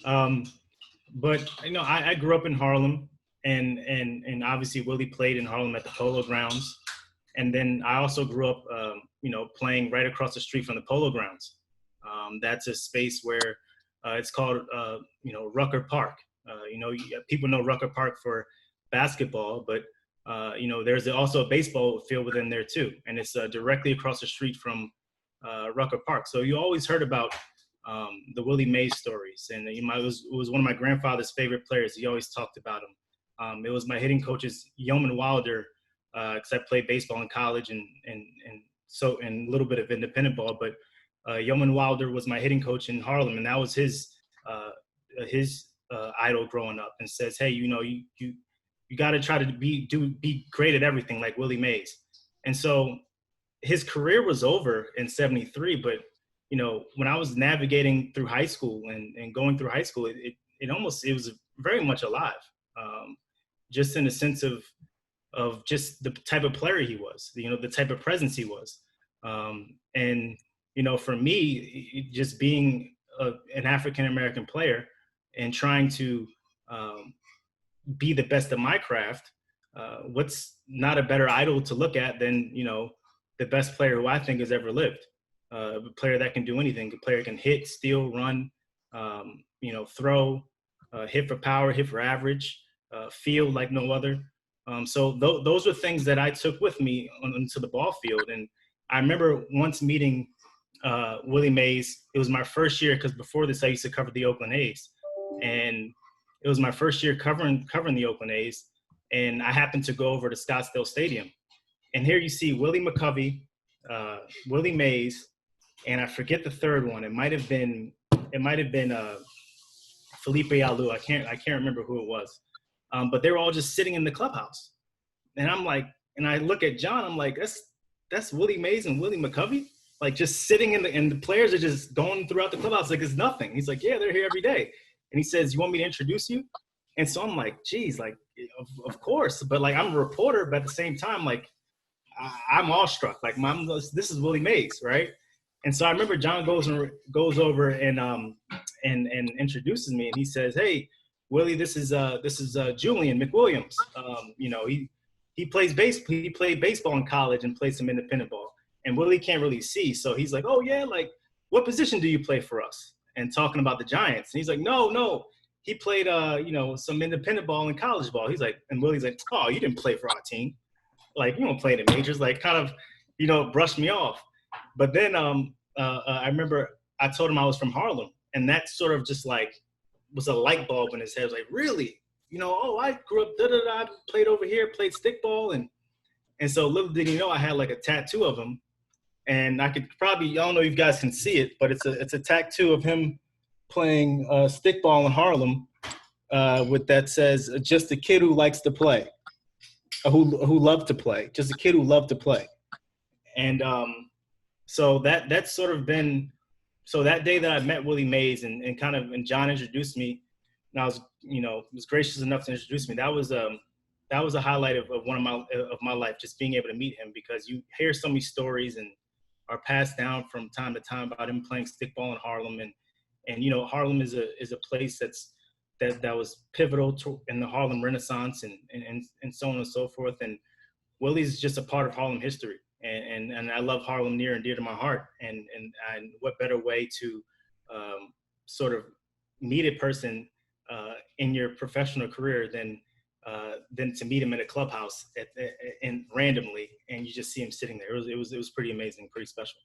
Um, but I grew up in Harlem, and obviously Willie played in Harlem at the Polo Grounds, and then I also grew up, playing right across the street from the Polo Grounds. That's a space where it's called, Rucker Park. People know Rucker Park for basketball, but there's also a baseball field within there too, and it's directly across the street from Rucker Park. So you always heard about the Willie Mays stories, and it was one of my grandfather's favorite players. He always talked about him. It was my hitting coach's Yeoman Wilder, because I played baseball in college and a little bit of independent ball. But Yeoman Wilder was my hitting coach in Harlem, and that was his idol growing up. And says, hey, you got to try to be great at everything like Willie Mays. And so his career was over in '73, but when I was navigating through high school and going through high school, it was very much alive, just in the sense of just the type of player he was, the type of presence he was. And for me, just being an African-American player and trying to be the best of my craft, what's not a better idol to look at than, the best player who I think has ever lived. A player that can do anything. A player can hit, steal, run, throw, hit for power, hit for average, field like no other. So those were things that I took with me onto the ball field. And I remember once meeting Willie Mays. It was my first year, because before this I used to cover the Oakland A's, and it was my first year covering the Oakland A's. And I happened to go over to Scottsdale Stadium, and here you see Willie McCovey, Willie Mays, and I forget the third one. It might have been Felipe Alou. I can't remember who it was. But they were all just sitting in the clubhouse. And I'm like, and I look at John, I'm like, that's Willie Mays and Willie McCovey, like just sitting and the players are just going throughout the clubhouse like it's nothing. He's like, yeah, they're here every day. And he says, you want me to introduce you? And so I'm like, geez, like, of course. But like, I'm a reporter, but at the same time, like, I'm awestruck. Like, this is Willie Mays, right? And so I remember John goes over and introduces me, and he says, hey, Willie, this is Julian McWilliams. He played baseball in college and played some independent ball. And Willie can't really see, so he's like, oh yeah, like, what position do you play for us? And talking about the Giants. And he's like, no, he played some independent ball and college ball. He's like, and Willie's like, oh, you didn't play for our team. Like, you don't play in the majors. Like, kind of, brushed me off. But then I remember I told him I was from Harlem, and that sort of just like was a light bulb in his head. I was like, really? I grew up, I played over here, played stickball, and so little did he know I had like a tattoo of him, and I could probably, I don't know if you guys can see it, but it's a tattoo of him playing stickball in Harlem, with that says, just a kid who likes to play, who loved to play, just a kid who loved to play. And so that's sort of been, so that day that I met Willie Mays and John introduced me, and I was gracious enough to introduce me. That was a highlight of my life, just being able to meet him, because you hear so many stories and are passed down from time to time about him playing stickball in Harlem, and Harlem is a place that was pivotal in the Harlem Renaissance and so on and so forth. And Willie's just a part of Harlem history. And I love Harlem near and dear to my heart. And what better way to sort of meet a person in your professional career than to meet him in a clubhouse and randomly, and you just see him sitting there. It was pretty amazing, pretty special.